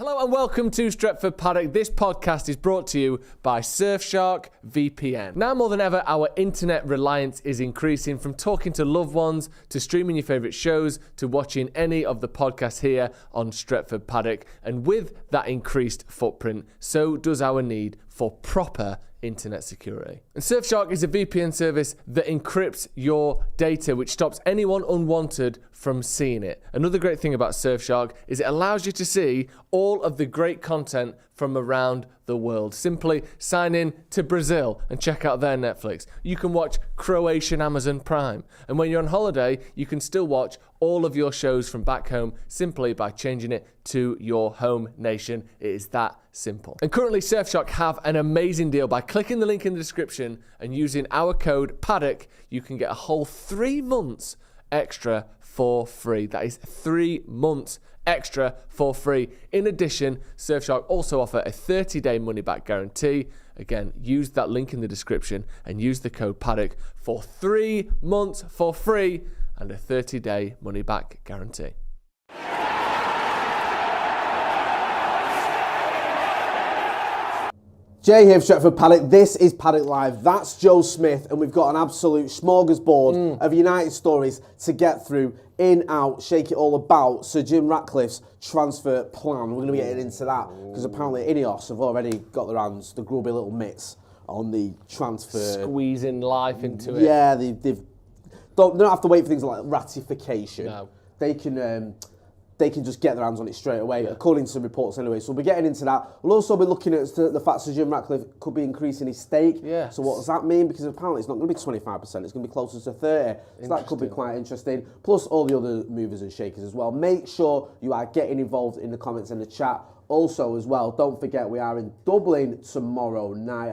Hello and welcome to Stretford Paddock. This podcast is brought to you by Surfshark VPN. Now more than ever, our internet reliance is increasing, from talking to loved ones, to streaming your favourite shows, to watching any of the podcasts here on Stretford Paddock. And with that increased footprint, so does our need for proper internet security. And Surfshark is a VPN service that encrypts your data, which stops anyone unwanted from seeing it. Another great thing about Surfshark is it allows you to see all of the great content from around the world. Simply sign in to Brazil and check out their Netflix. You can watch Croatian Amazon Prime. And when you're on holiday, you can still watch all of your shows from back home simply by changing it to your home nation. It is that simple. And currently Surfshark have an amazing deal. By clicking the link in the description and using our code Paddock, you can get a whole 3 months extra for free. That is 3 months extra for free. In addition, Surfshark also offer a 30-day money-back guarantee. Again, use that link in the description and use the code Paddock for 3 months for free and a 30-day money-back guarantee. Jay here for Stretford Paddock. This is Paddock Live. That's Joe Smith, and we've got an absolute smorgasbord of United stories to get through. In, out, shake it all about. Sir Jim Ratcliffe's transfer plan. We're going to be getting into that because apparently Ineos have already got their hands, the grubby little mitts, on the transfer. Squeezing life into it. Yeah, they don't have to wait for things like ratification. No. They can just get their hands on it straight away, according to some reports anyway. So we'll be getting into that. We'll also be looking at the fact that Jim Ratcliffe could be increasing his stake. Yes. So what does that mean? Because apparently it's not going to be 25%, it's going to be closer to 30%. So that could be quite interesting. Plus all the other movers and shakers as well. Make sure you are getting involved in the comments and the chat. Also as well, don't forget we are in Dublin tomorrow night.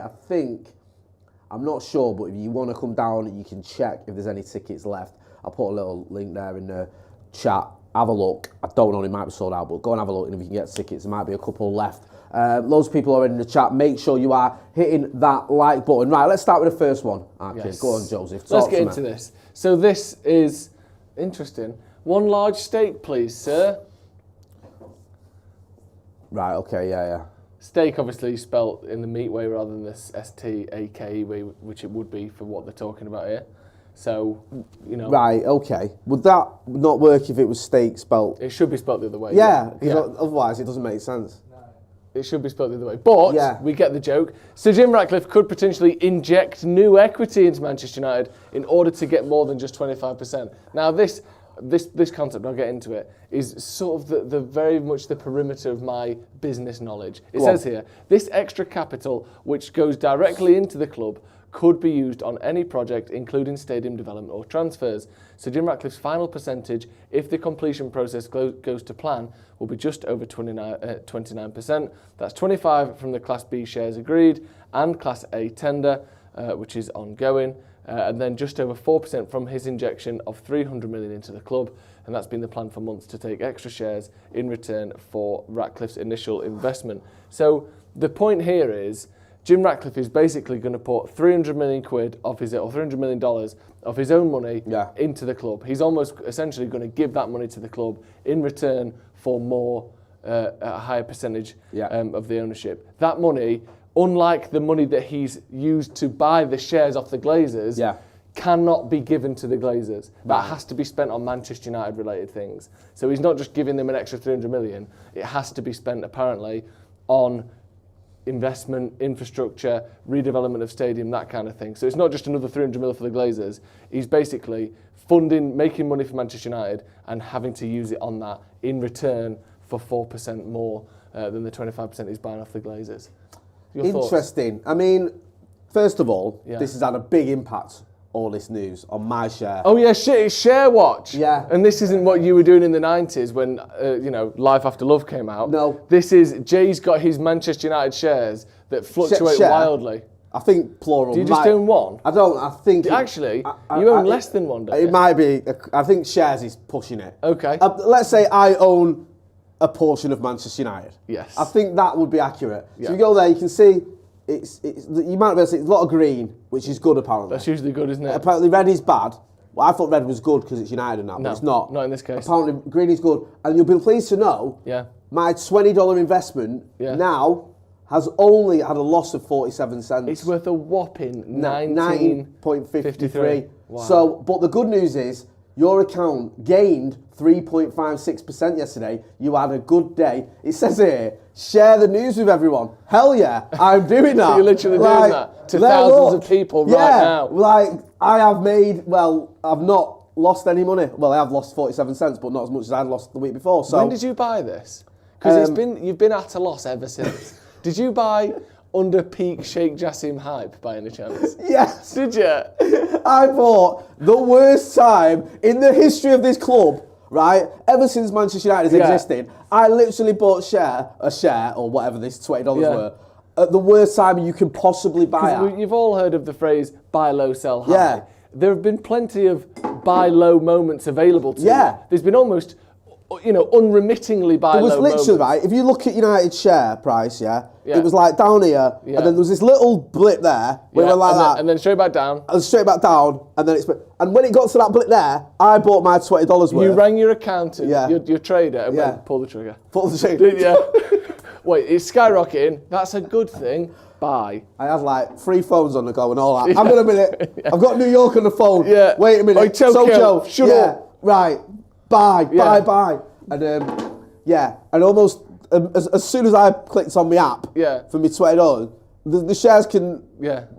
I'm not sure, but if you want to come down, you can check if there's any tickets left. I'll put a little link there in the chat. Have a look. I don't know, it might be sold out, but go and have a look, and if you can get tickets, there might be a couple left. Loads of people already in the chat. Make sure you are hitting that like button. Right, let's start with the first one. Okay, yes. Go on, Joseph. Let's get into this. So this is interesting. One large steak, please, sir. Right, okay, yeah. Steak obviously spelt in the meat way rather than this S-T-A-K-E way, which it would be for what they're talking about here. So, you know. Right, okay. Would that not work if it was steak spelt? It should be spelt the other way. Yeah, because otherwise it doesn't make sense. No. It should be spelt the other way. But we get the joke. Sir Jim Ratcliffe could potentially inject new equity into Manchester United in order to get more than just 25%. Now, this concept, I'll get into it, is sort of the very much the perimeter of my business knowledge. It says here, this extra capital, which goes directly into the club, could be used on any project, including stadium development or transfers. So Jim Ratcliffe's final percentage, if the completion process goes to plan, will be just over 29%. That's 25 from the Class B shares agreed and Class A tender, which is ongoing, and then just over 4% from his injection of 300 million into the club. And that's been the plan for months, to take extra shares in return for Ratcliffe's initial investment. So the point here is, Jim Ratcliffe is basically going to put 300 million quid of his, or $300 million of his own money into the club. He's almost essentially going to give that money to the club in return for more, a higher percentage of the ownership. That money, unlike the money that he's used to buy the shares off the Glazers, cannot be given to the Glazers. That has to be spent on Manchester United related things. So he's not just giving them an extra 300 million. It has to be spent apparently on investment, infrastructure, redevelopment of stadium, that kind of thing. So it's not just another 300 mil for the Glazers. He's basically funding, making money for Manchester United and having to use it on that in return for 4% more than the 25% he's buying off the Glazers. Interesting. I mean, first of all, this has had a big impact, all this news, on my share. Oh yeah, it's Share Watch. Yeah. And this isn't what you were doing in the 90s when, Life After Love came out. No. This is, Jay's got his Manchester United shares that fluctuate wildly. I think plural. Do you just own one? I don't, I think... Actually, you own less than one, don't you? It might be, I think shares is pushing it. Okay. Let's say I own a portion of Manchester United. Yes. I think that would be accurate. Yeah. So if you go there, you can see... you might be able to see it's a lot of green, which is good apparently. That's usually good, isn't it? Apparently red is bad, Well, I thought red was good because it's United and that, but it's not. Not in this case. Apparently, green is good. And you'll be pleased to know, my $20 investment now has only had a loss of 47 cents. It's worth a whopping 19.53. Wow. So, but the good news is, your account gained 3.56% yesterday. You had a good day. It says here, share the news with everyone. Hell yeah, I'm doing that. You're literally doing that to thousands of people right now. Like, I have made, I've not lost any money. Well, I have lost 47 cents, but not as much as I'd lost the week before. So when did you buy this? Because you've been at a loss ever since. Did you buy under peak Sheikh Jassim hype by any chance? Yes. Did you? I bought the worst time in the history of this club, right? Ever since Manchester United has existed, I literally bought a share, or whatever this $20 were, at the worst time you can possibly buy at. You've all heard of the phrase buy low, sell high. Yeah. There have been plenty of buy low moments available to you. There's been almost, unremittingly buy low moments. There was literally, right, if you look at United's share price, it was like down here, and then there was this little blip there, where it went like that. And then straight back down. And straight back down, and then and when it got to that blip there, I bought my $20 worth. You rang your accountant, your trader, and went, pull the trigger. Pull the trigger. Did you? Wait, it's skyrocketing. That's a good thing. Buy. I had like 3 phones on the go and all that. Hang on a minute. I've got New York on the phone. Wait a minute. Oi, Tokyo, shut up. Right. Buy. And and almost as soon as I clicked on my app for me $20, the shares can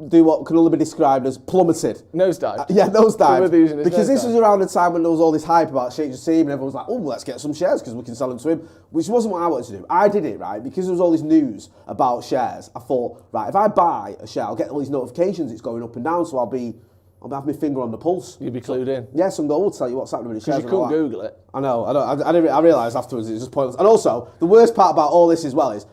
do what can only be described as plummeted. Nosedive. Nosedive. Because this was around the time when there was all this hype about Sheikh Jassim and everyone was like, oh, let's get some shares because we can sell them to him, which wasn't what I wanted to do. I did it, right, because there was all this news about shares. I thought, right, if I buy a share, I'll get all these notifications, it's going up and down, so I'll have my finger on the pulse. You'll be clued in. Yeah, some will tell you what's happening with the shares. Because you couldn't Google it. I know. I realised afterwards it was just pointless. And also, the worst part about all this as well is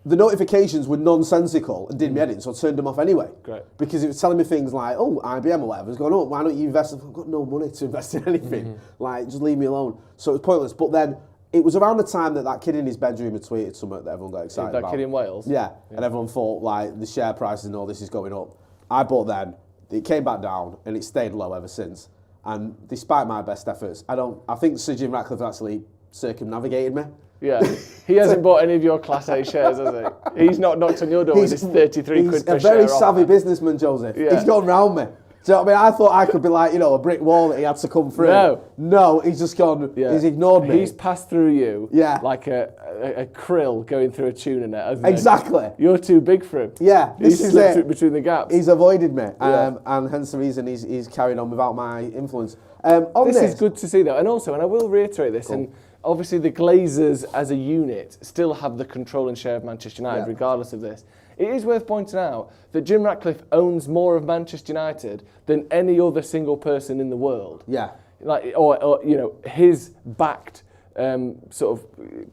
the notifications were nonsensical and did me edit, so I turned them off anyway. Great. Because it was telling me things like, oh, IBM or whatever. It's going, oh, why don't you invest? I've got no money to invest in anything. Like, just leave me alone. So it was pointless. But then it was around the time that kid in his bedroom had tweeted something that everyone got excited about. That kid in Wales? Yeah. And everyone thought, like, the share prices and all this is going up. I bought then. It came back down and it stayed low ever since. And despite my best efforts, I think Sir Jim Ratcliffe actually circumnavigated me. Yeah, he hasn't bought any of your Class A shares, has he? He's not knocked on your door with his 33 quid per share. He's a very savvy businessman, Joseph. Yeah. He's gone round me. Do you know what I mean? I thought I could be like, a brick wall that he had to come through. No, he's just gone, he's ignored me. He's passed through you like a krill going through a tuna net, hasn't he? Exactly. You're too big for him. Yeah, he's slipped between the gaps. He's avoided me, and hence the reason he's carried on without my influence. This is good to see, though. And also, and I will reiterate this, and obviously the Glazers as a unit still have the controlling share of Manchester United, regardless of this. It is worth pointing out that Jim Ratcliffe owns more of Manchester United than any other single person in the world. Yeah. Like, or his backed sort of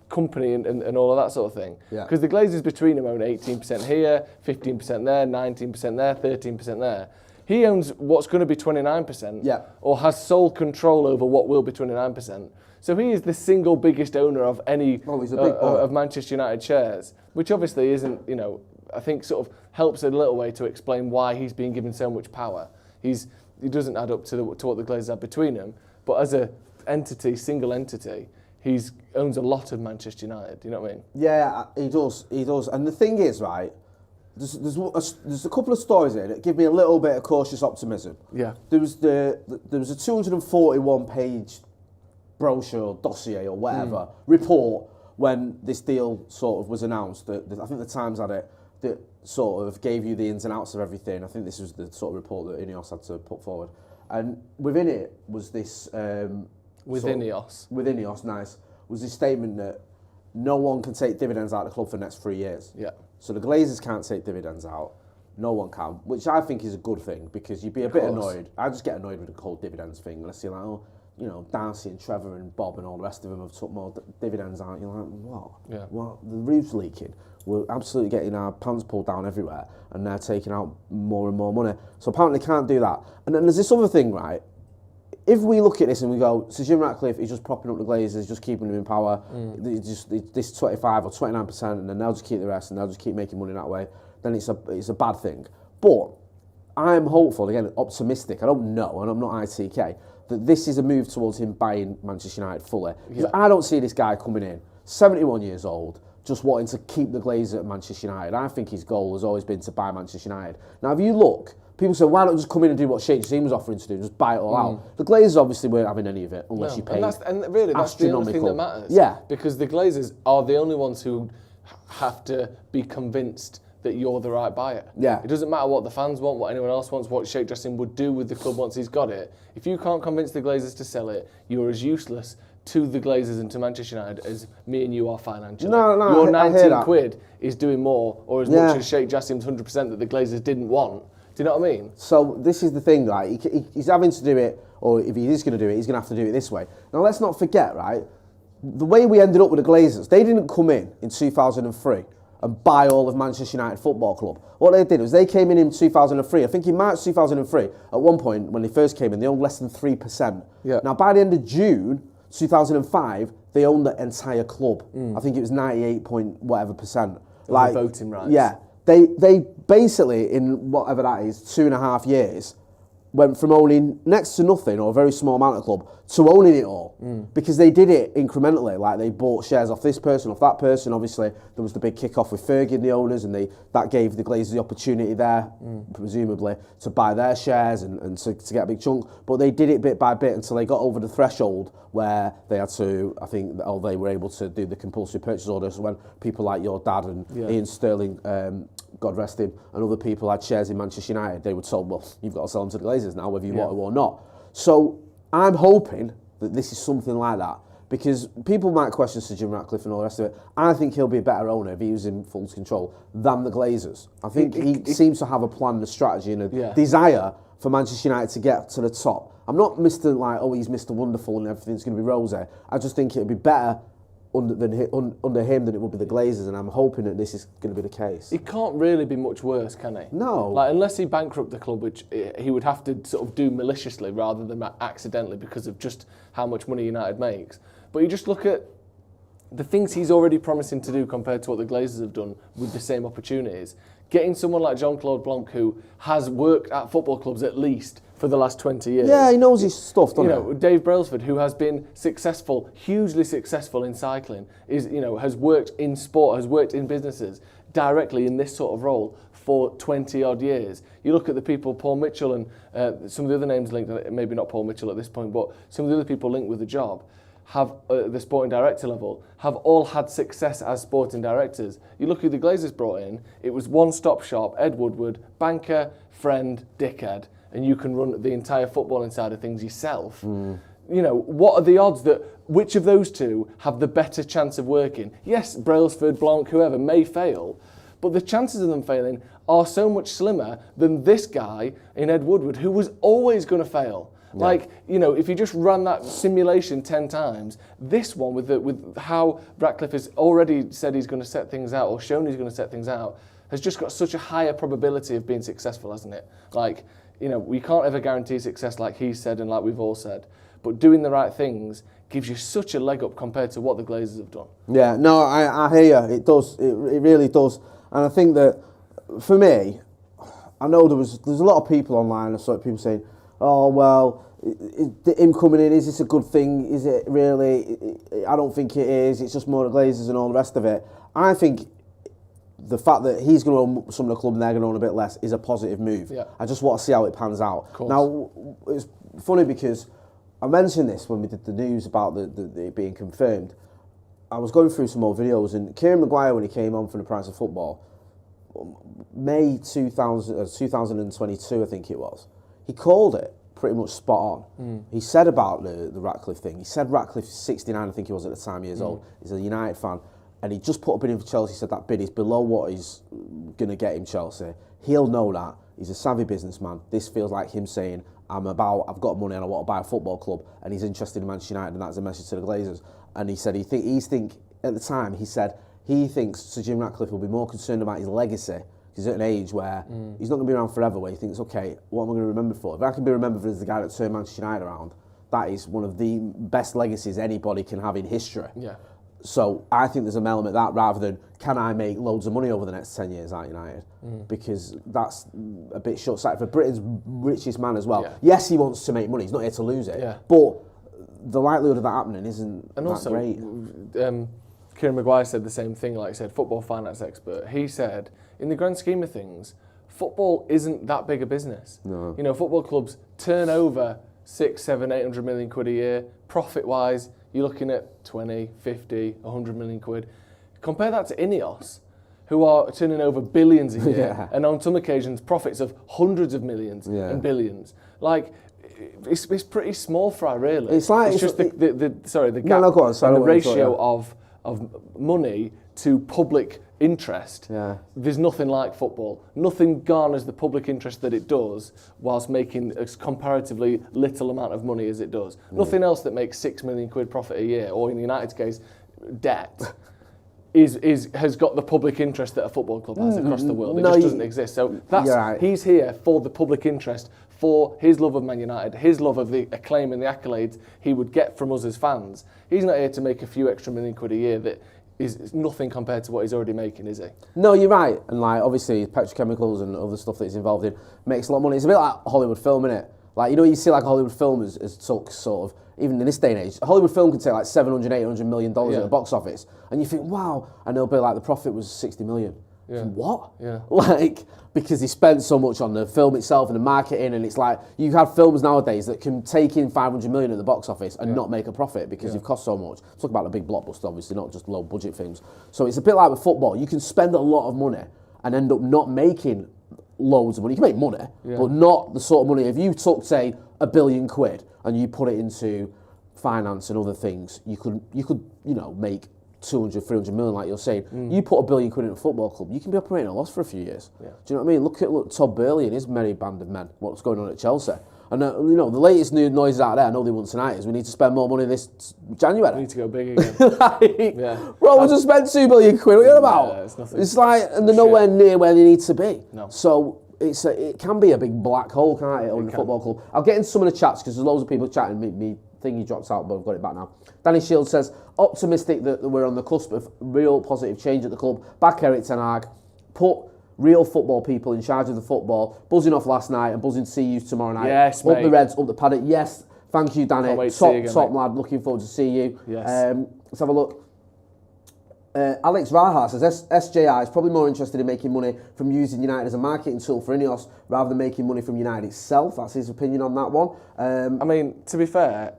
company and all of that sort of thing. Yeah. Because the Glazers between them own 18% here, 15% there, 19% there, 13% there. He owns what's going to be 29%, or has sole control over what will be 29%. So he is the single biggest owner of any of Manchester United shares, which obviously isn't, I think sort of helps a little way to explain why he's being given so much power. He doesn't add up to what the Glazers have between them, but as a single entity, he owns a lot of Manchester United. Do you know what I mean? Yeah, he does. And the thing is, right, there's a couple of stories here that give me a little bit of cautious optimism. Yeah. There was a 241-page brochure, dossier, or whatever report when this deal sort of was announced. I think the Times had it. That sort of gave you the ins and outs of everything. I think this was the sort of report that Ineos had to put forward. And within it was this... With Ineos, nice. Was this statement that no one can take dividends out of the club for the next 3 years. Yeah. So the Glazers can't take dividends out. No one can, which I think is a good thing because you'd be a bit annoyed. I just get annoyed with the whole dividends thing. And I see Darcy and Trevor and Bob and all the rest of them have took more dividends out. You're like, what? Yeah. What? The roof's leaking. We're absolutely getting our pants pulled down everywhere and they're taking out more and more money. So apparently they can't do that. And then there's this other thing, right? If we look at this and we go, so Jim Ratcliffe is just propping up the Glazers, just keeping them in power, this 25 or 29%, and then they'll just keep the rest and they'll just keep making money that way, then it's a bad thing. But I'm hopeful, again, optimistic, I don't know, and I'm not ITK, that this is a move towards him buying Manchester United fully. Because I don't see this guy coming in, 71 years old, just wanting to keep the Glazer at Manchester United. I think his goal has always been to buy Manchester United. Now, if you look, people say, why not just come in and do what Sheikh Jassim was offering to do, just buy it all out? The Glazers obviously weren't having any of it, unless you pay and really, that's the only thing that matters. Yeah. Because the Glazers are the only ones who have to be convinced that you're the right buyer. Yeah. It doesn't matter what the fans want, what anyone else wants, what Sheikh Jassim would do with the club once he's got it. If you can't convince the Glazers to sell it, you're as useless to the Glazers and to Manchester United as me and you are financially. No, your 19 quid is doing more, or as much as Sheikh Jassim's 100% that the Glazers didn't want. Do you know what I mean? So this is the thing, right? He's having to do it, or if he is going to do it, he's going to have to do it this way. Now let's not forget, right? The way we ended up with the Glazers, they didn't come in 2003 and buy all of Manchester United Football Club. What they did was they came in 2003. I think in March 2003, at one point when they first came in, they owned less than 3%. Yeah. Now by the end of June 2005, they owned the entire club. I think it was 98 point whatever percent. Like voting rights. Yeah. They basically, in whatever that is, 2.5 years, went from owning next to nothing or a very small amount of club to owning it all. Because they did it incrementally. Like they bought shares off this person, off that person. Obviously, there was the big kick-off with Fergie and the owners, and that gave the Glazers the opportunity there, presumably, to buy their shares and to get a big chunk. But they did it bit by bit until they got over the threshold where they had to, I think, they were able to do the compulsory purchase orders when people like your dad and Ian Sterling, God rest him, and other people had shares in Manchester United, they were told, well, you've got to sell them to the Glazers now, whether you want to or not. So I'm hoping that this is something like that, because people might question Sir Jim Ratcliffe and all the rest of it. I think he'll be a better owner if he was in full control than the Glazers. I think he seems to have a plan and a strategy and a desire for Manchester United to get to the top. I'm not Mr. like, oh, he's Mr. Wonderful and everything's going to be rosy. I just think it'd be better under him than it would be the Glazers, and I'm hoping that this is going to be the case. It can't really be much worse, can he? No. Like, unless he bankrupt the club, which he would have to sort of do maliciously rather than accidentally because of just how much money United makes. But you just look at the things he's already promising to do compared to what the Glazers have done with the same opportunities. Getting someone like Jean-Claude Blanc, who has worked at football clubs at least for the last 20 years. Yeah, he knows his stuff, doesn't he? Dave Brailsford, who has been successful, hugely successful in cycling, has worked in sport, has worked in businesses directly in this sort of role for 20 odd years. You look at the people, Paul Mitchell and some of the other names linked, maybe not Paul Mitchell at this point, but some of the other people linked with the job, have the sporting director level, have all had success as sporting directors. You look who the Glazers brought in, it was one-stop shop, Ed Woodward, banker, friend, dickhead, and you can run the entire footballing side of things yourself. What are the odds that which of those two have the better chance of working? Yes, Brailsford, Blanc, whoever may fail, but the chances of them failing are so much slimmer than this guy in Ed Woodward, who was always going to fail. Yeah. Like, if you just run that simulation 10 times, this one with how Ratcliffe has already said he's going to set things out or shown he's going to set things out, has just got such a higher probability of being successful, hasn't it? Like, we can't ever guarantee success like he said and like we've all said, but doing the right things gives you such a leg up compared to what the Glazers have done. Yeah, no, I hear you. It does. It really does. And I think that, for me, I know there's a lot of people online, I saw people saying, oh, well, him coming in, is this a good thing? Is it really? I don't think it is. It's just more the Glazers and all the rest of it. I think the fact that he's going to own some of the club and they're going to own a bit less is a positive move. Yeah. I just want to see how it pans out. Now, it's funny because I mentioned this when we did the news about it being confirmed. I was going through some more videos, and Kieran Maguire, when he came on from The Price of Football, May 2022, I think it was, he called it pretty much spot on. He said about the Ratcliffe thing, he said Ratcliffe's 69, I think he was at the time, years old. He's a United fan, and he just put a bid in for Chelsea. He said that bid is below what he's going to get him Chelsea. He'll know that. He's a savvy businessman. This feels like him saying, I've got money and I want to buy a football club, and he's interested in Manchester United, and that's a message to the Glazers. And he said at the time, he said he thinks Sir Jim Ratcliffe will be more concerned about his legacy. He's at an age where he's not going to be around forever, where he thinks, okay, what am I going to remember for? If I can be remembered as the guy that turned Manchester United around, that is one of the best legacies anybody can have in history. Yeah. So I think there's an element of that rather than can I make loads of money over the next 10 years at United? Because that's a bit short-sighted for Britain's richest man as well. Yeah. Yes, he wants to make money. He's not here to lose it. Yeah. But the likelihood of that happening isn't that great. Kieran Maguire said the same thing, like I said, football finance expert. He said, in the grand scheme of things, football isn't that big a business. No. You know, football clubs turn over 6, 7, 800 million quid a year. Profit-wise, you're looking at 20, 50, 100 million quid. Compare that to Ineos, who are turning over billions a year, and on some occasions profits of hundreds of millions and billions. Like, it's pretty small fry, really. It's like just the gap, the ratio of money to public interest. Yeah. There's nothing like football. Nothing garners the public interest that it does whilst making a comparatively little amount of money as it does. Nothing else that makes 6 million quid profit a year, or in the United's case, debt, has got the public interest that a football club has across the world. It just doesn't exist. So he's here for the public interest, for his love of Man United, his love of the acclaim and the accolades he would get from us as fans. He's not here to make a few extra million quid a year that is nothing compared to what he's already making, is he? No, you're right. And like obviously petrochemicals and other stuff that he's involved in makes a lot of money. It's a bit like Hollywood film, innit? Like, you know, you see like Hollywood film has took sort of, even in this day and age, a Hollywood film could take like $700, $800 million at the box office. And you think, wow, and they'll be like, the profit was 60 million. Yeah. What? Yeah. Like, because he spent so much on the film itself and the marketing, and it's like, you have films nowadays that can take in 500 million at the box office and not make a profit because you've cost so much. Talk about the big blockbuster, obviously, not just low budget films. So it's a bit like with football. You can spend a lot of money and end up not making loads of money. You can make money, but not the sort of money. If you took, say, £1 billion and you put it into finance and other things, you could, you know, make 200, 300 million, like you're saying. You put £1 billion in a football club, you can be operating at a loss for a few years. Do you know what I mean? Look at Todd Burley and his merry band of men, what's going on at Chelsea. And you know, the latest new noises out there, I know they won tonight, is we need to spend more money this January. We need to go big again. Bro, we just spent £2 billion. What are you about? It's nothing. It's like, and they're nowhere near where they need to be. No. So it can be a big black hole, can't it, on the football club? I'll get into some of the chats because there's loads of people chatting. Me thingy drops out, but I've got it back now. Danny Shields says, optimistic that we're on the cusp of real positive change at the club. Back Eric Ten Hag. Put real football people in charge of the football. Buzzing off last night and buzzing to see you tomorrow night. Yes, up mate. the Reds, up the Paddock. Yes, thank you, Danny. Top lad. Looking forward to see you. Yes. Let's have a look. Alex Raha says SJI is probably more interested in making money from using United as a marketing tool for Ineos rather than making money from United itself. That's his opinion on that one. I mean, to be fair,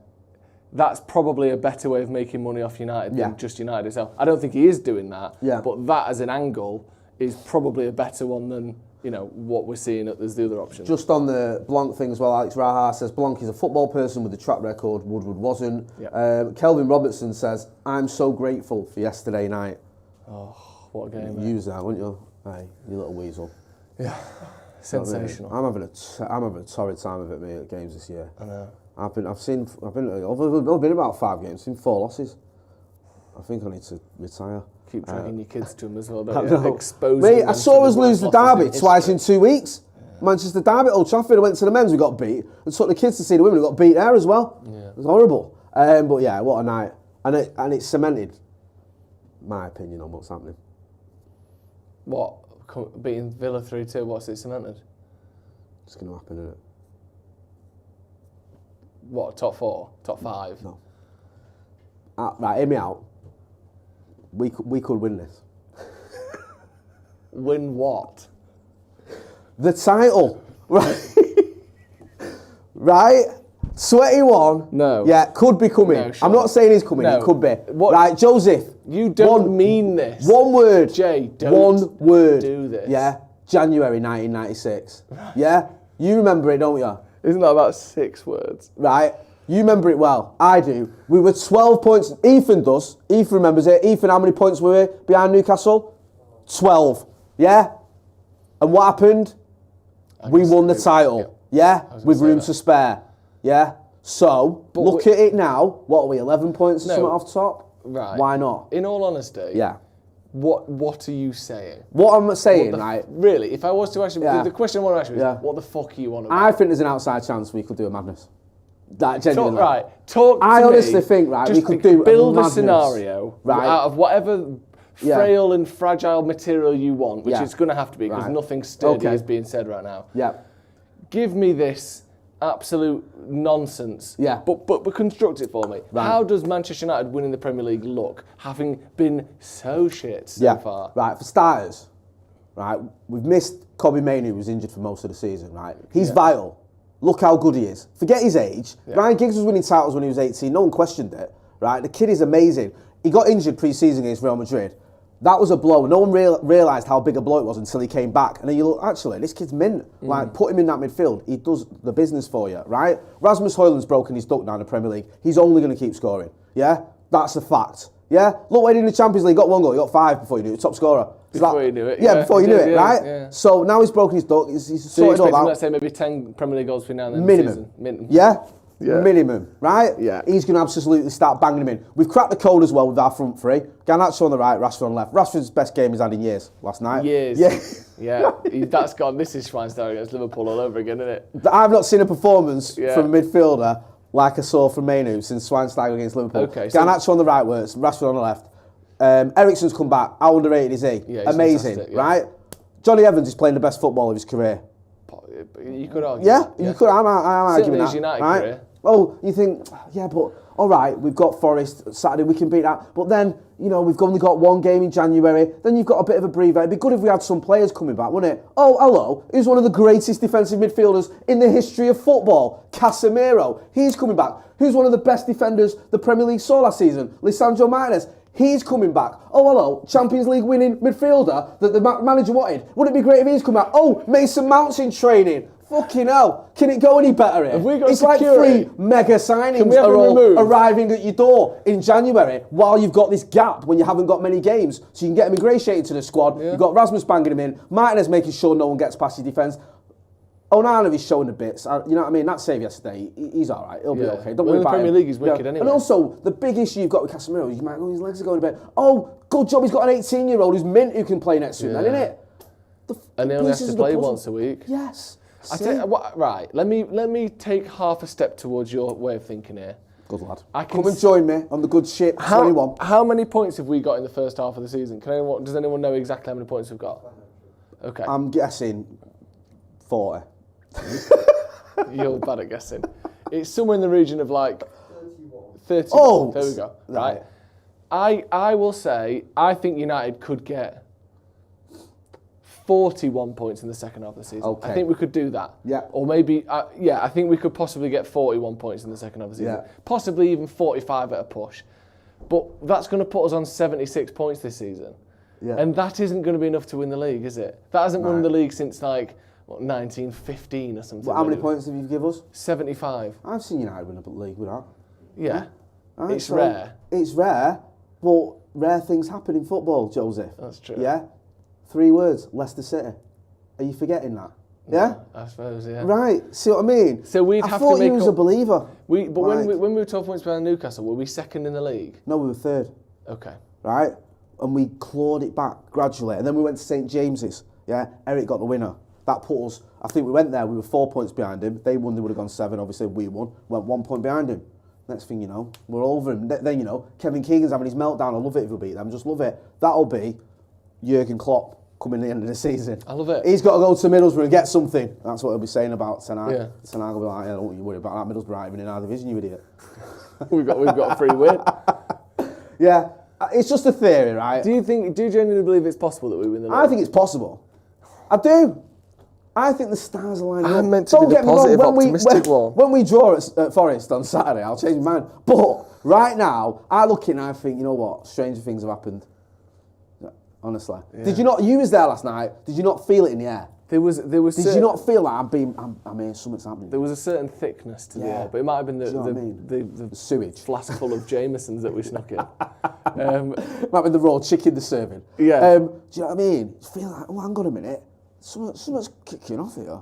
that's probably a better way of making money off United than just United itself. I don't think he is doing that, but that as an angle is probably a better one than, you know, what we're seeing as the other option. Just on the Blanc thing as well, Alex Raha says Blanc is a football person with a track record Woodward wasn't. Kelvin Robertson says, I'm so grateful for yesterday night. Oh, what a game. Use that, wouldn't you? Hey, you little weasel. Yeah, sensational. I'm having a torrid time of it, mate, at games this year. I know. I've been about 5 games, seen 4 losses. I think I need to retire. Keep dragging your kids to them as well, don't you? Exposing mate, I saw us lose the derby twice in 2 weeks. Manchester derby at Old Trafford, I went to the men's, we got beat, and took the kids to see the women, we got beat there as well. It was horrible. But yeah, what a night. And it cemented my opinion on what's happening. What? Beating Villa 3-2, what's it cemented? It's going to happen, isn't it? What, top 4? Top 5? No. Right, hear me out. We could win this. Win what? The title. Right? Right? Sweaty one. No. Yeah, could be coming. No, sure. I'm not saying he's coming, no. It could be. What? Right, Joseph. You don't mean this. One word. Jay, don't do this. Yeah, January 1996. Yeah? You remember it, don't you? Isn't that about 6 words? Right. You remember it well. I do. We were 12 points. Ethan does. Ethan remembers it. Ethan, how many points were we behind Newcastle? 12. Yeah? And what happened? We won the title. Yeah? With room to spare. Yeah? So, but look at it now. What are we, 11 points or something off top? Right. Why not? In all honesty. Yeah. What are you saying? What I'm saying, right? Really, if I was to ask you, the question I want to ask you is, what the fuck are you on about? I think there's an outside chance we could do a madness. That genuinely. Talk to I me. honestly think, we could build a scenario out of whatever frail and fragile material you want, which it's going to have to be because nothing sturdy is being said right now. Yeah. Give me this absolute nonsense. Yeah. But construct it for me. Right. How does Manchester United winning the Premier League look, having been so shit so far? Right, for starters, we've missed Kobbie Mainoo, who was injured for most of the season, right? He's vital. Look how good he is. Forget his age. Yeah. Ryan Giggs was winning titles when he was 18. No one questioned it, right? The kid is amazing. He got injured pre-season against Real Madrid. That was a blow. No one realised how big a blow it was until he came back. And then you look, actually, this kid's mint. Like, put him in that midfield. He does the business for you, right? Rasmus Højlund's broken his duck down in the Premier League. He's only going to keep scoring. Yeah? That's a fact. Yeah? Look what he did in the Champions League. Got 1 goal. He got 5 before you knew it. Top scorer. Before you knew it. Yeah, before you knew it, right? Yeah. So now he's broken his duck. He's sorted all out. Let's say maybe 10 Premier League goals between now and then. Minimum. Yeah? Minimum, right? Yeah. He's going to absolutely start banging him in. We've cracked the code as well with our front three. Garnacho on the right, Rashford on the left. Rashford's best game he's had in years last night. Years. Yeah. That's gone. This is Schweinsteiger against Liverpool all over again, isn't it? I've not seen a performance from a midfielder like I saw from Mainoo since Schweinsteiger against Liverpool. Okay, Garnacho on the right works, Rashford on the left. Eriksen's come back. How underrated is he? Yeah, amazing, right? Johnny Evans is playing the best football of his career. You could argue. Yeah, you could. I'm arguing that. His United right? career. Oh, you think, but all right, we've got Forest Saturday, we can beat that. But then, we've only got 1 game in January. Then you've got a bit of a breather. It'd be good if we had some players coming back, wouldn't it? Oh, hello, who's one of the greatest defensive midfielders in the history of football? Casemiro. He's coming back. Who's one of the best defenders the Premier League saw last season? Lisandro Martinez. He's coming back. Oh, hello, Champions League winning midfielder that the manager wanted. Wouldn't it be great if he's come back? Oh, Mason Mount's in training. Fucking hell. Can it go any better here? It's like 3 mega signings are all arriving at your door in January while you've got this gap when you haven't got many games. So you can get him ingratiated to the squad. Yeah. You've got Rasmus banging him in. Martinez making sure no one gets past your defence. Onana is showing the bits. You know what I mean? That save yesterday, he's all right. He'll be okay. Don't worry about him. The Premier League is wicked anyway. And also, the big issue you've got with Casemiro is his legs are going a bit. Oh, good job he's got an 18-year-old who's mint who can play next to him, then, innit? And he only has to play once a week. Yes. I tell you what, right, let me take half a step towards your way of thinking here. Good lad. Come and join me on the good ship, 21. How many points have we got in the first half of the season? Does anyone know exactly how many points we've got? Okay. I'm guessing 40. You're bad at guessing. It's somewhere in the region of like 31. Oh! There we go. Right. I will say, I think United could get 41 points in the second half of the season. Okay. I think we could do that. Yeah. Or maybe, I think we could possibly get 41 points in the second half of the season. Yeah. Possibly even 45 at a push. But that's going to put us on 76 points this season. Yeah. And that isn't going to be enough to win the league, is it? That hasn't won the league since 1915 or something. Well, how many points have you give us? 75. I've seen United win a league with that. Yeah. Right, it's rare. It's rare, but rare things happen in football, Joseph. That's true. Yeah? 3 words, Leicester City. Are you forgetting that? Yeah? I suppose, yeah. Right, see what I mean? So we'd have to make I thought you was a believer. When we were 12 points behind Newcastle, were we second in the league? No, we were 3rd. Okay. Right? And we clawed it back gradually. And then we went to St James's. Yeah? Eric got the winner. That put us, I think we went there, we were 4 points behind him. They won, they would have gone 7, obviously we won. Went 1 point behind him. Next thing you know, we're over him. Then, Kevin Keegan's having his meltdown. I love it if we beat them, just love it. That'll be Jurgen Klopp coming at the end of the season. I love it. He's got to go to Middlesbrough and get something. That's what he'll be saying about tonight. Yeah. Tonight will be like, don't you worry about that. Middlesbrough aren't even in our division, you idiot. we've got a free win. Yeah, it's just a theory, right? Do you genuinely believe it's possible that we win the league? I think it's possible. I do. I think the stars are lining up. I'm meant to be the positive, optimistic one. When we draw at Forest on Saturday, I'll change my mind. But right now, I look in and I think, you know what? Stranger things have happened. Honestly. Yeah. Did you not? You was there last night. Did you not feel it in the air? There was. Did you not feel like I'm here? Something's happening. There was a certain thickness to the air, but it might have been the sewage flask full of Jamesons that we snuck in. Might have been the raw chicken they're serving. Yeah. Do you know what I mean? You feel like, oh, hang on a minute. Something's kicking off here.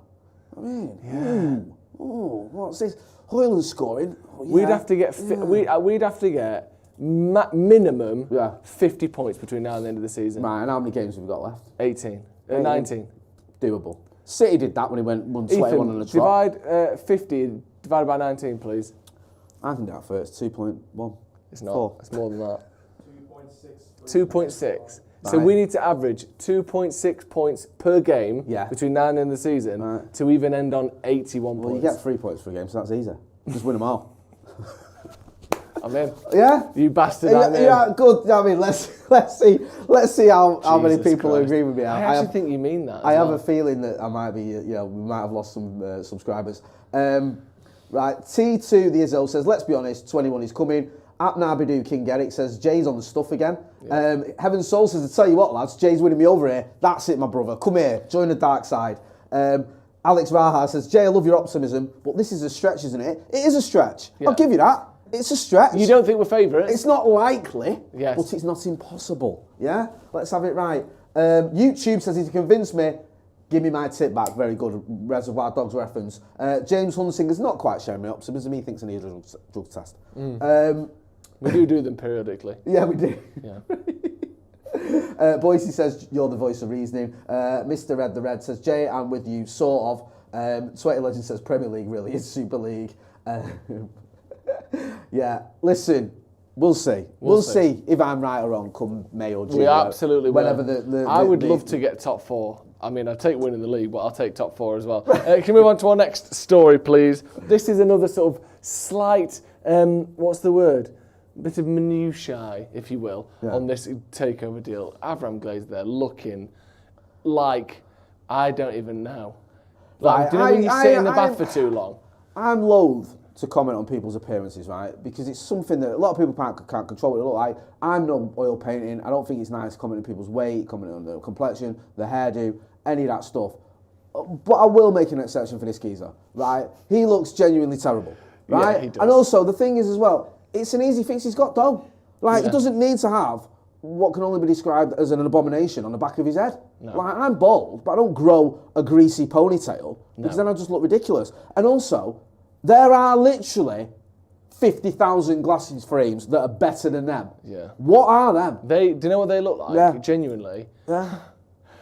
I mean, what's this? Højlund scoring. Oh, yeah. We'd have to get minimum 50 points between now and the end of the season. Right, and how many games have we got left? 19. 19. Doable. City did that when he won 21 on the trot. Divide 50 divided by 19, please. I can do that first. 2.1. It's not. 4. It's more than that. 2.6. 2.6. So we need to average 2.6 points per game between now and the end of the season to even end on 81 points. Well, you get 3 points per game, so that's easy. Just win them all. I'm in. Yeah? You bastard, I'm in. Yeah, good. I mean, let's see how many people agree with me. I actually think you mean that. I have a feeling that I might be, we might have lost some subscribers. Right, T2 the Izzo says, let's be honest, 21 is coming. Apnabidoo King Eric says, Jay's on the stuff again. Yeah. Heaven Soul says, I tell you what, lads, Jay's winning me over here. That's it, my brother. Come here, join the dark side. Alex Raha says, Jay, I love your optimism, but this is a stretch, isn't it? It is a stretch. Yeah. I'll give you that. It's a stretch. You don't think we're favourites? It's not likely, yes, but it's not impossible. Yeah? Let's have it right. YouTube says, if you convince me, give me my tip back. Very good Reservoir Dogs reference. James Hunsinger's not quite sharing my optimism. He thinks I need a drug test. We do them periodically. Yeah, we do. Yeah. Boise says, you're the voice of reasoning. Mr. Red the Red says, Jay, I'm with you, sort of. Sweaty Legend says, Premier League really is Super League. Yeah, listen, we'll see. We'll see if I'm right or wrong come May or June. We absolutely will. Whenever I would love to get top 4. I mean, I'd take winning the league, but I'll take top 4 as well. Can we move on to our next story, please? This is another sort of slight, what's the word? Bit of minutiae, if you will, on this takeover deal. Avram Glazer there looking like I don't even know. Like, do you know when you sit in the bath for too long? I'm loath to comment on people's appearances, right? Because it's something that a lot of people can't control what they look like. I'm no oil painting. I don't think it's nice commenting on people's weight, commenting on the complexion, the hairdo, any of that stuff. But I will make an exception for this geezer, right? He looks genuinely terrible, right? Yeah, he does. And also, the thing is as well, it's an easy fix. He's got dough. Like, he doesn't need to have what can only be described as an abomination on the back of his head. No. Like, I'm bald, but I don't grow a greasy ponytail because then I just look ridiculous. And also, there are literally 50,000 glasses frames that are better than them. Yeah. What are them? Do you know what they look like? Yeah. Genuinely. Yeah.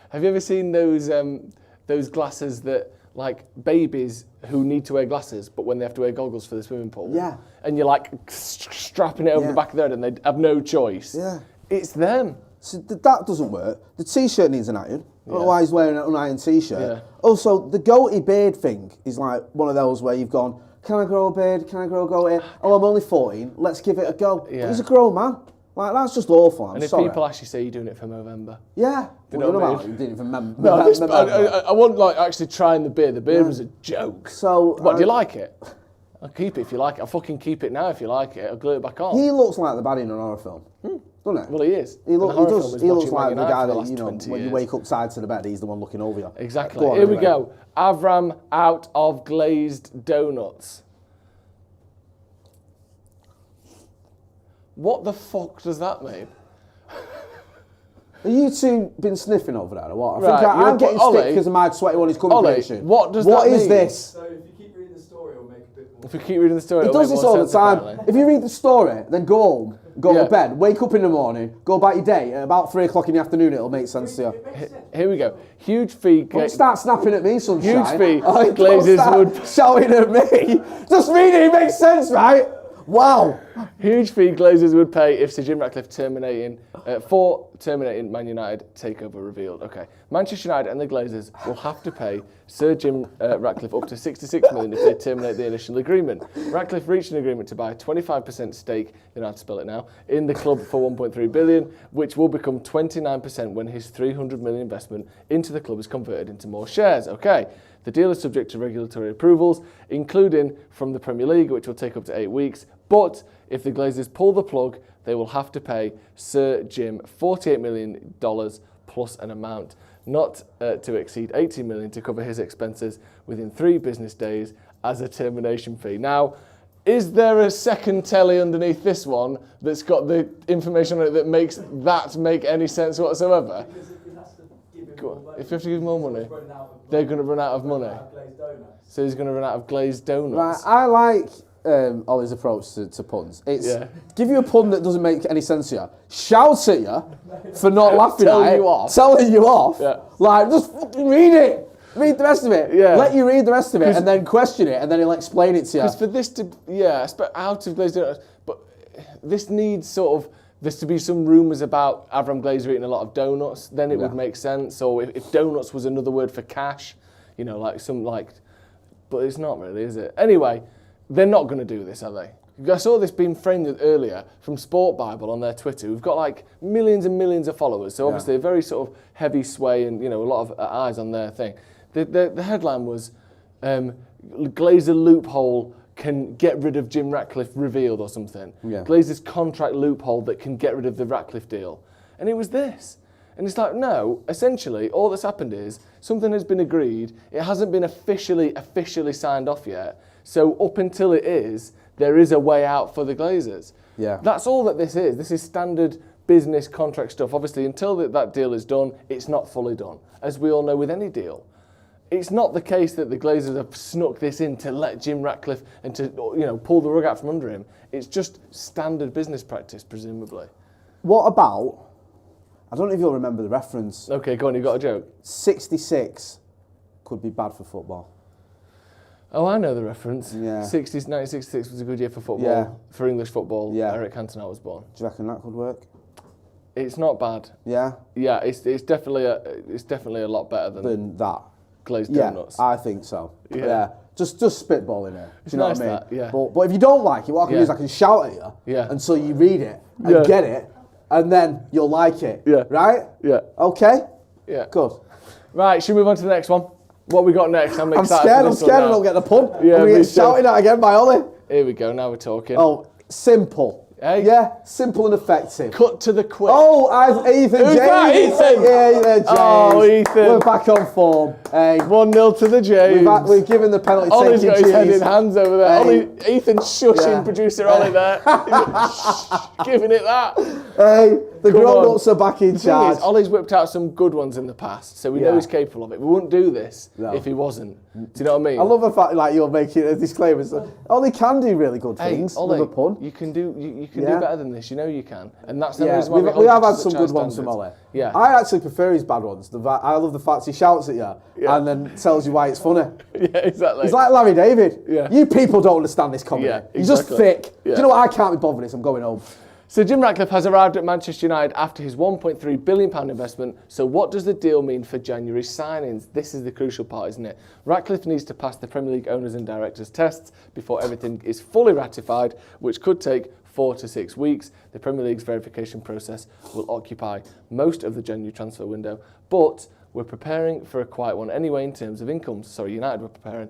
Have you ever seen those glasses that, like, babies who need to wear glasses, but when they have to wear goggles for the swimming pool? Yeah. And you're, like, strapping it over the back of their head and they have no choice. Yeah. It's them. So that doesn't work. The T-shirt needs an iron. Otherwise, he's wearing an unironed T-shirt. Yeah. Also, the goatee beard thing is like one of those where you've gone, can I grow a beard? Can I grow a goatee? Oh, I'm only 14. Let's give it a go. Yeah. But he's a grown man. Like, that's just awful. I'm sorry. And if people actually say you're doing it for Movember. Yeah. You know what I mean? You're doing it for Movember. No, I want, like, actually trying the beard. The beard was a joke. So, what, do you like it? I'll keep it if you like it. I'll fucking keep it now if you like it. I'll glue it back on. He looks like the baddie in an horror film. Doesn't it? Well, he is. He looks like the guy that, when you wake up side to the bed, he's the one looking over you. Exactly. Here we go. Avram out of glazed donuts. What the fuck does that mean? Have you two been sniffing over there or what? I think I'm getting stick because of my 21 is coming patient. What does that mean? What is this? So if you keep reading the story, it'll make a bit more. If you keep reading the story, it does this all the time. Apparently. If you read the story, then go home, go to bed, wake up in the morning, go about your day, at about 3 o'clock in the afternoon, it'll make sense to you. Here we go. Huge fee. Don't start snapping at me, sunshine. Huge fee. Glazers would shouting at me. Just reading it makes sense, right? Wow. Huge fee Glazers would pay if Sir Jim Ratcliffe terminating Man United takeover revealed. Okay. Manchester United and the Glazers will have to pay Sir Jim Ratcliffe up to 66 million if they terminate the initial agreement. Ratcliffe reached an agreement to buy a 25% stake, you don't have to spell it now, in the club for 1.3 billion, which will become 29% when his 300 million investment into the club is converted into more shares. Okay. The deal is subject to regulatory approvals, including from the Premier League, which will take up to 8 weeks. But if the Glazers pull the plug, they will have to pay Sir Jim $48 million plus an amount not to exceed 18 million to cover his expenses within 3 business days as a termination fee. Now, is there a second telly underneath this one that's got the information on it that makes that make any sense whatsoever? If you have to give him more money, they're going to run out of money. So he's going to run out of glazed donuts. Right, I like Ollie's approach to puns. It's give you a pun that doesn't make any sense to you, shout at you for not laughing at it, telling you off. Yeah. Like, just fucking read it. Read the rest of it. Yeah. Let you read the rest of it and then question it, and then he'll explain it to you. Because for this to, out of Glazer, but this needs sort of, there's to be some rumours about Avram Glazer eating a lot of donuts, then it would make sense. Or if donuts was another word for cash, but it's not really, is it? Anyway, they're not going to do this, are they? I saw this being framed earlier from Sport Bible on their Twitter. We've got like millions and millions of followers, so obviously a very sort of heavy sway and a lot of eyes on their thing. The headline was Glazer loophole can get rid of Jim Ratcliffe revealed or something. Yeah. Glazer's contract loophole that can get rid of the Ratcliffe deal. And it was this. And it's like, no, essentially all that's happened is something has been agreed. It hasn't been officially signed off yet. So up until it is, there is a way out for the Glazers. Yeah. That's all that this is. This is standard business contract stuff. Obviously, until that deal is done, it's not fully done, as we all know with any deal. It's not the case that the Glazers have snuck this in to let Jim Ratcliffe and to pull the rug out from under him. It's just standard business practice, presumably. What about, I don't know if you'll remember the reference. Okay, go on, you got a joke? 66 could be bad for football. Oh, I know the reference. Yeah. 1966 was a good year for football, for English football. Yeah. Eric Cantona was born. Do you reckon that could work? It's not bad. Yeah? Yeah, it's definitely a lot better than that. Glazed donuts. I think so. Yeah. Just spitballing it. Do you know what I mean? That, yeah. But if you don't like it, what I can do is I can shout at you until you read it and get it, and then you'll like it. Yeah. Right? Yeah. Okay? Yeah. Good. Right, should we move on to the next one? What we got next? I'm scared I don't get the pun. Yeah, I'm going to get shouted at again by Ollie. Here we go, now we're talking. Oh, simple. Hey? Yeah, simple and effective. Cut to the quick. Oh, Ethan Who's James. That, Ethan? Yeah, James. Oh, Ethan. We're back on form. 1-0 to the James. We've given the penalty. Ollie's got his head in hands over there. Ethan's shushing producer Ollie there. Giving it that. The grown-ups are back in charge. Ollie's whipped out some good ones in the past, so we know he's capable of it. We wouldn't do this if he wasn't. Do you know what I mean? I love the fact you're making a disclaimer. Ollie can do really good things. Ollie, with a pun. you can do better than this. You know you can, and that's the reason why we have had some good ones from Ollie. Yeah, I actually prefer his bad ones. I love the fact he shouts at you and then tells you why it's funny. Yeah, exactly. He's like Larry David. Yeah. You people don't understand this comedy. Yeah, exactly. You're just thick. Yeah. Do you know what? I can't be bothered with this. I'm going home. So Jim Ratcliffe has arrived at Manchester United after his £1.3 billion investment. So what does the deal mean for January signings? This is the crucial part, isn't it? Ratcliffe needs to pass the Premier League owners and directors tests before everything is fully ratified, which could take 4 to 6 weeks. The Premier League's verification process will occupy most of the January transfer window, but we're preparing for a quiet one anyway in terms of incomes. Sorry, United were preparing.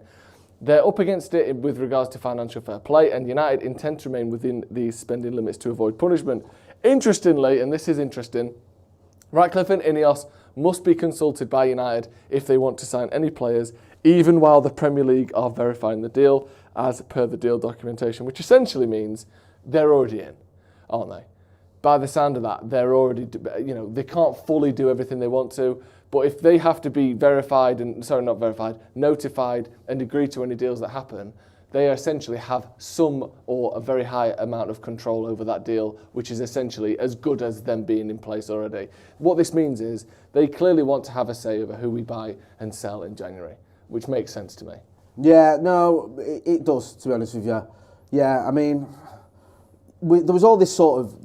They're up against it with regards to financial fair play, and United intend to remain within these spending limits to avoid punishment. Interestingly, and this is interesting, Ratcliffe and Ineos must be consulted by United if they want to sign any players, even while the Premier League are verifying the deal, as per the deal documentation, which essentially means they're already in, aren't they? By the sound of that, they're already, they can't fully do everything they want to. But if they have to be notified and agree to any deals that happen, they essentially have some or a very high amount of control over that deal, which is essentially as good as them being in place already. What this means is they clearly want to have a say over who we buy and sell in January, which makes sense to me. Yeah, no, it does, to be honest with you. Yeah, I mean, there was all this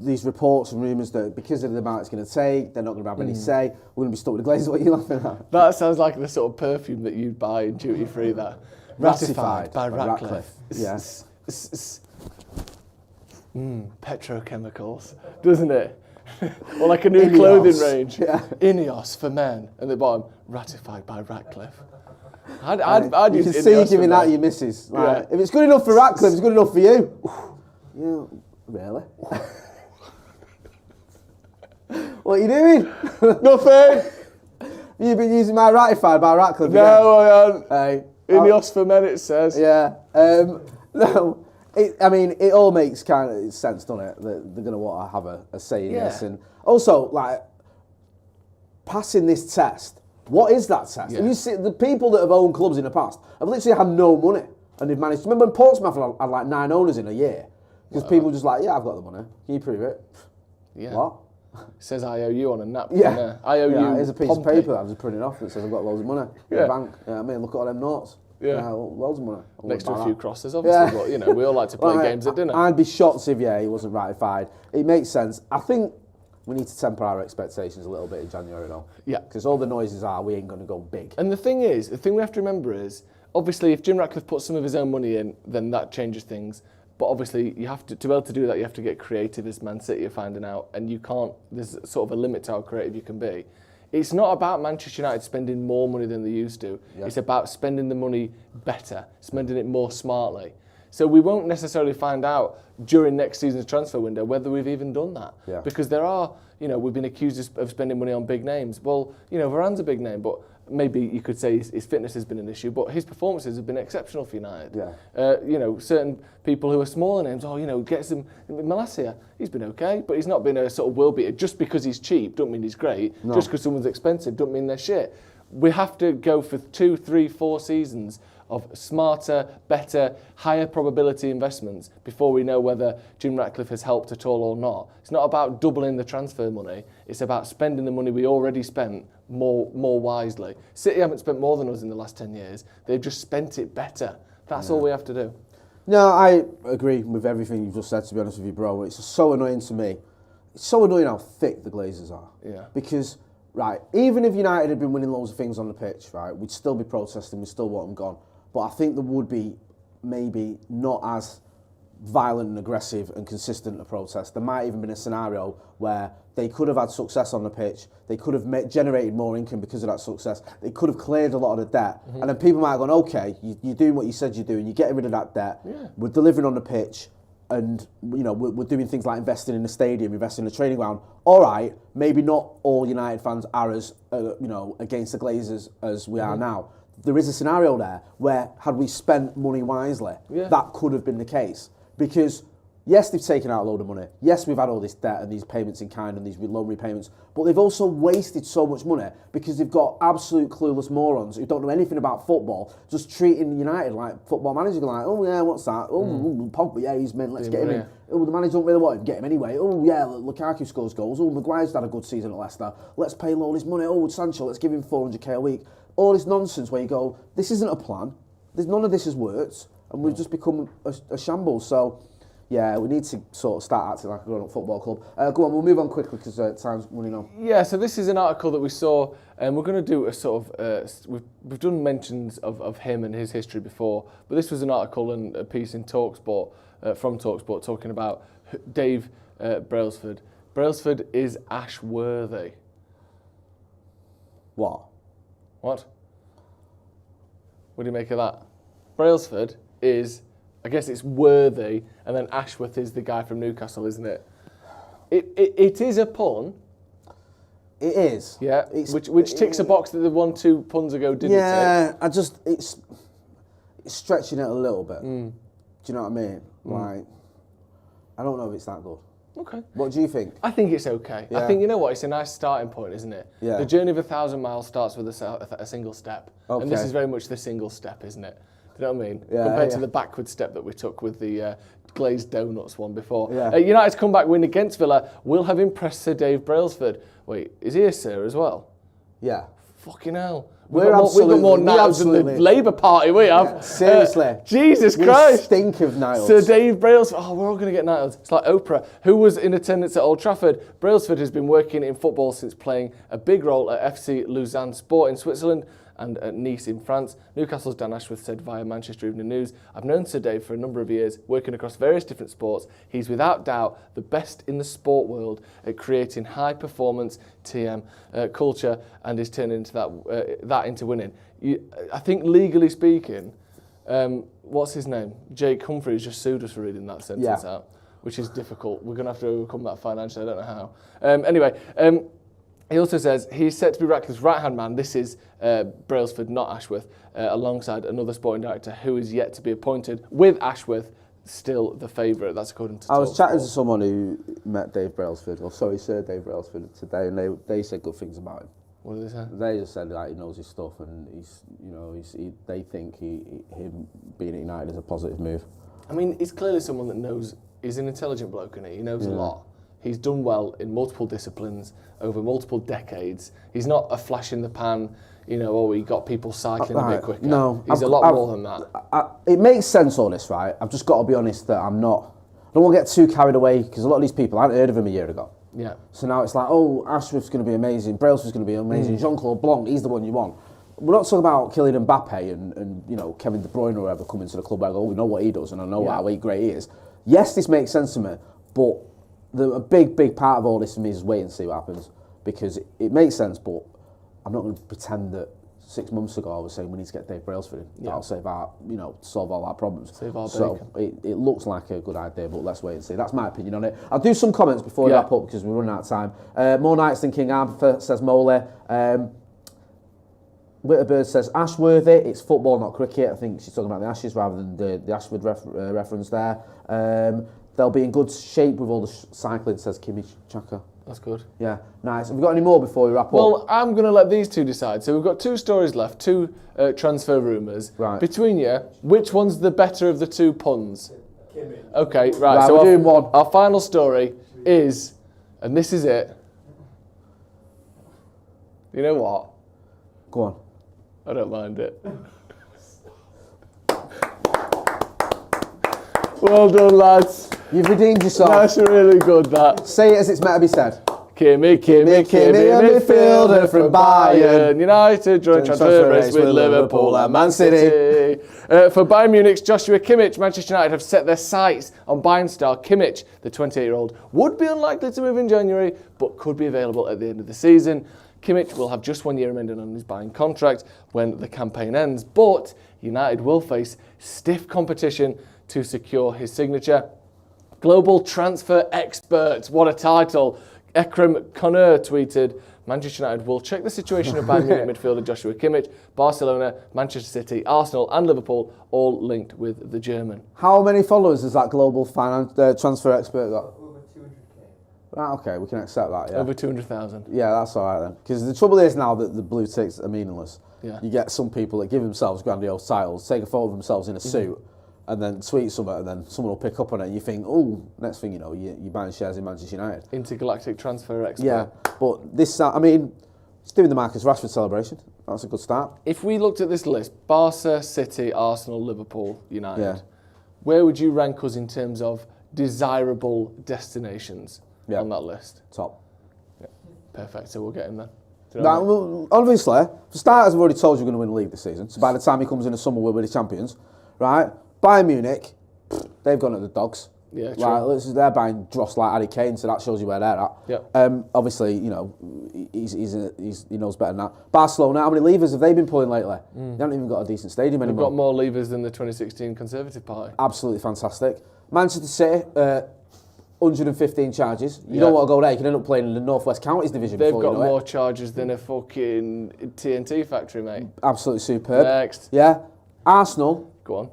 these reports and rumours that because of the amount it's going to take, they're not going to have any say. We're going to be stuck with the Glazer. What are you laughing at? That sounds like the sort of perfume that you'd buy in duty free. That Ratified by Ratcliffe. Yes. Petrochemicals, doesn't it? Or like a new clothing range. Yeah. Ineos for men, and the bottom Ratified by Ratcliffe. I'd you use can see you giving that to your missus. Like, if it's good enough for Ratcliffe, it's good enough for you. Yeah, really? What are you doing? Nothing. You've been using my Ratified by Ratcliffe again? No, I haven't. Hey, Ineos for men, it says. Yeah. No, it all makes kind of sense, doesn't it? That they're going to want to have a say in this. And also, like, passing this test, what is that test? Yeah. And you see, the people that have owned clubs in the past have literally had no money. And they've managed to... Remember when Portsmouth had like 9 owners in a year? Because people were just like, yeah, I've got the money. Can you prove it? Yeah. What? says IOU on a napkin. IOU. Yeah, here's a piece Pompey. of paper that I've just printed off that says I've got loads of money in the bank. I mean, look at all them notes. Yeah. Loads of money. Next to a few crosses, obviously, but we all like to play games at dinner. I'd be shocked if he wasn't ratified. It makes sense. I think we need to temper our expectations a little bit in January, though. Yeah. Because all the noises are we ain't going to go big. And the thing we have to remember is, obviously, if Jim Ratcliffe puts some of his own money in, then that changes things. But obviously, you have to be able to do that, you have to get creative, as Man City are finding out, and you can't. There's sort of a limit to how creative you can be. It's not about Manchester United spending more money than they used to. Yeah. It's about spending the money better, spending it more smartly. So we won't necessarily find out during next season's transfer window whether we've even done that. Yeah. Because there are, we've been accused of spending money on big names. Well, Varane's a big name, but maybe you could say his fitness has been an issue, but his performances have been exceptional for United. Yeah. Certain people who are smaller names, get some Malacia. He's been okay, but he's not been a sort of world beater. Just because he's cheap, don't mean he's great. No. Just because someone's expensive, don't mean they're shit. We have to go for 2, 3, 4 seasons of smarter, better, higher probability investments before we know whether Jim Ratcliffe has helped at all or not. It's not about doubling the transfer money. It's about spending the money we already spent more wisely. City haven't spent more than us in the last 10 years. They've just spent it better. That's all we have to do. No, I agree with everything you've just said, to be honest with you, bro. It's so annoying to me. It's so annoying how thick the Glazers are. Yeah. Because, right, even if United had been winning loads of things on the pitch, right, we'd still be protesting, we'd still want them gone. But I think there would be maybe not as violent and aggressive and consistent a protest. There might even been a scenario where they could have had success on the pitch, they could have generated more income because of that success, they could have cleared a lot of the debt, and then people might have gone, okay, you're doing what you said you're doing, you're getting rid of that debt, we're delivering on the pitch, and we're doing things like investing in the stadium, investing in the training ground. All right, maybe not all United fans are as against the Glazers as we are now. There is a scenario there where, had we spent money wisely, that could have been the case. Because, yes, they've taken out a load of money. Yes, we've had all this debt and these payments in kind and these loan repayments. But they've also wasted so much money because they've got absolute clueless morons who don't know anything about football, just treating United like football managers. Like, oh, yeah, what's that? Oh, Pogba, yeah, he's meant, let's get him in. Oh, the manager don't really want him, get him anyway. Oh, yeah, Lukaku scores goals. Oh, Maguire's had a good season at Leicester. Let's pay all his money. Oh, Sancho, let's give him 400k a week. All this nonsense where you go, this isn't a plan. None of this has worked. And we've just become a shambles. So, yeah, we need to sort of start acting like a grown-up football club. Go on, we'll move on quickly because time's running on. Yeah, so this is an article that we saw, and we're going to do a sort of... we've done mentions of him and his history before, but this was an article and a piece in TalkSport, from TalkSport, talking about Dave Brailsford. Brailsford is Ash-worthy. What? What do you make of that? Brailsford is, I guess it's worthy, and then Ashworth is the guy from Newcastle, isn't it? It is a pun. It is. Yeah, which ticks a box that the 1-2 puns ago didn't tick. Yeah, it's stretching it a little bit. Do you know what I mean? Like, I don't know if it's that good. Okay. What do you think? I think it's okay. Yeah. I think, you know what, it's a nice starting point, isn't it? Yeah. The journey of 1,000 miles starts with a single step. Okay. And this is very much the single step, isn't it? Do you know what I mean? Yeah, compared to the backward step that we took with the glazed donuts one before. Yeah. United's comeback win against Villa will have impressed Sir Dave Brailsford. Wait, is he a Sir as well? Yeah. Fucking hell. We've got more knights than the Labour Party, we have. Yeah, seriously. Jesus Christ. We stink of knights. Sir Dave Brailsford. Oh, we're all going to get knights. It's like Oprah, who was in attendance at Old Trafford. Brailsford has been working in football since playing a big role at FC Lausanne Sport in Switzerland and at Nice in France. Newcastle's Dan Ashworth said via Manchester Evening News, I've known Sir Dave for a number of years, working across various different sports. He's without doubt the best in the sport world at creating high-performance TM culture and is turning into that into winning. I think legally speaking, what's his name? Jake Humphreys just sued us for reading that sentence out, which is difficult. We're going to have to overcome that financially. I don't know how. Anyway, he also says he's set to be Ratcliffe's right-hand man. This is Brailsford, not Ashworth, alongside another sporting director who is yet to be appointed, with Ashworth still the favourite. That's according to I was chatting to someone who met Dave Brailsford, Sir Dave Brailsford today, and they said good things about him. What did they say? They just said he knows his stuff, and they think him being at United is a positive move. I mean, he's clearly someone that knows. He's an intelligent bloke, isn't he? He knows a lot. He's done well in multiple disciplines over multiple decades. He's not a flash in the pan, he got people cycling a bit quicker. No. He's a lot more than that. It makes sense, all this, right? I've just got to be honest that I don't want to get too carried away because a lot of these people, I hadn't heard of him a year ago. Yeah. So now it's like, Ashworth's going to be amazing, Brailsford's going to be amazing, Jean-Claude Blanc, he's the one you want. We're not talking about Kylian Mbappe and Kevin De Bruyne or whoever coming to the club. I go, we know what he does and I know how great he is. Yes, this makes sense to me, but a big part of all this for me is wait and see what happens because it makes sense, but I'm not going to pretend that 6 months ago I was saying we need to get Dave Brailsford in. That'll save our, solve all our problems. Save our bacon. It looks like a good idea, but let's wait and see. That's my opinion on it. I'll do some comments before we wrap up because we're running out of time. More nights than King Arthur, says Moley. Witterbird says Ashworthy, it's football, not cricket. I think she's talking about the Ashes rather than the Ashford reference there. They'll be in good shape with all the cycling, says Kimmich Chaka. That's good. Yeah, nice. Have we got any more before we wrap up? Well, I'm going to let these two decide. So we've got 2 stories left, 2 transfer rumours. Right. Between you, which one's the better of the 2 puns? Kimmich. Okay, right. So we're doing one. Our final story is, and this is it. You know what? Go on. I don't mind it. Well done, lads. You've redeemed yourself. That's really good, that. Say it as it's meant to be said. Kimmich, a midfielder from Bayern United, joint transfer race with Liverpool and Man City. For Bayern Munich's Joshua Kimmich, Manchester United have set their sights on Bayern star Kimmich. The 28-year-old would be unlikely to move in January, but could be available at the end of the season. Kimmich will have just 1 year remaining on his Bayern contract when the campaign ends, but United will face stiff competition to secure his signature. Global transfer expert, what a title. Ekrem Conner tweeted, Manchester United will check the situation of Bayern Munich midfielder Joshua Kimmich, Barcelona, Manchester City, Arsenal and Liverpool, all linked with the German. How many followers has that global transfer expert got? Over 200k. Right, okay, we can accept that, yeah. Over 200,000. Yeah, that's all right then. Because the trouble is now that the blue ticks are meaningless. Yeah. You get some people that give themselves grandiose titles, take a photo of themselves in a suit, and then tweet something, and then someone will pick up on it, and you think, next thing you know, you're buying shares in Manchester United. Intergalactic transfer expert. Yeah, but this, it's doing the Marcus Rashford celebration. That's a good start. If we looked at this list, Barca, City, Arsenal, Liverpool, United, where would you rank us in terms of desirable destinations on that list? Top. Yeah. Perfect, so we'll get him then. Now, well, obviously, for starters, I've already told you we're going to win the league this season, so by the time he comes in the summer, we'll be the champions, right? Bayern Munich, they've gone at the dogs. Yeah, true. They're buying dross like Harry Kane, so that shows you where they're at. Yeah. Obviously, he knows better than that. Barcelona, how many levers have they been pulling lately? They haven't even got a decent stadium They've anymore. got more levers than the 2016 Conservative Party. Absolutely fantastic. Manchester City, 115 charges. You don't want to go there, you can end up playing in the North West Counties division. They've got more charges than a fucking TNT factory, mate. Absolutely superb. Next. Yeah. Arsenal. Go on.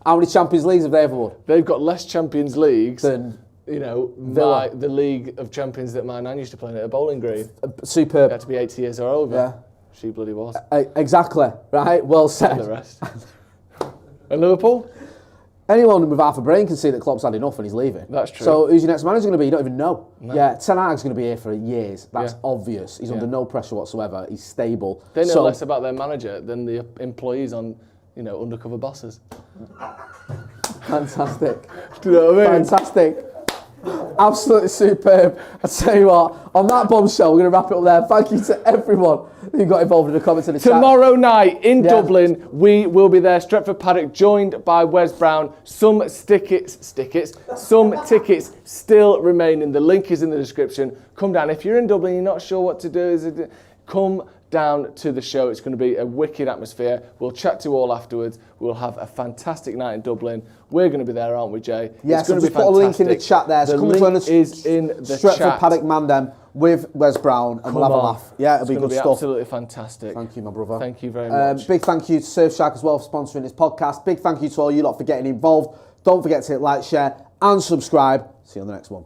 How many Champions Leagues have they ever won? They've got less Champions Leagues than the League of Champions that my nan used to play in at a bowling green. Superb. You had to be 80 years or over. Yeah. She bloody was. Exactly. Right. Well said. And the rest. And Liverpool? Anyone with half a brain can see that Klopp's had enough and he's leaving. That's true. So who's your next manager going to be? You don't even know. No. Yeah, Ten Hag's going to be here for years. That's obvious. He's under no pressure whatsoever. He's stable. They know less about their manager than the employees on, undercover bosses. Fantastic. Do you know what I mean? Fantastic. Absolutely superb. I tell you what, on that bombshell, we're going to wrap it up there. Thank you to everyone who got involved in the comments in the chat. Tomorrow night in Dublin, we will be there. Stretford Paddock, joined by Wes Brown. Some tickets still remaining. The link is in the description. Come down. If you're in Dublin, you're not sure what to do, come down to the show. It's going to be a wicked atmosphere. We'll chat to you all afterwards. We'll have a fantastic night in Dublin. We're going to be there, aren't we, Jay? Yes, it's going to be put a link in the chat there. The link is in the Stretford chat. Paddock Mandem with Wes Brown, and we'll have a laugh. Yeah, it'll be good stuff. Absolutely fantastic. Thank you, my brother. Thank you very much. Big thank you to Surfshark as well for sponsoring this podcast. Big thank you to all you lot for getting involved. Don't forget to hit like, share, and subscribe. See you on the next one.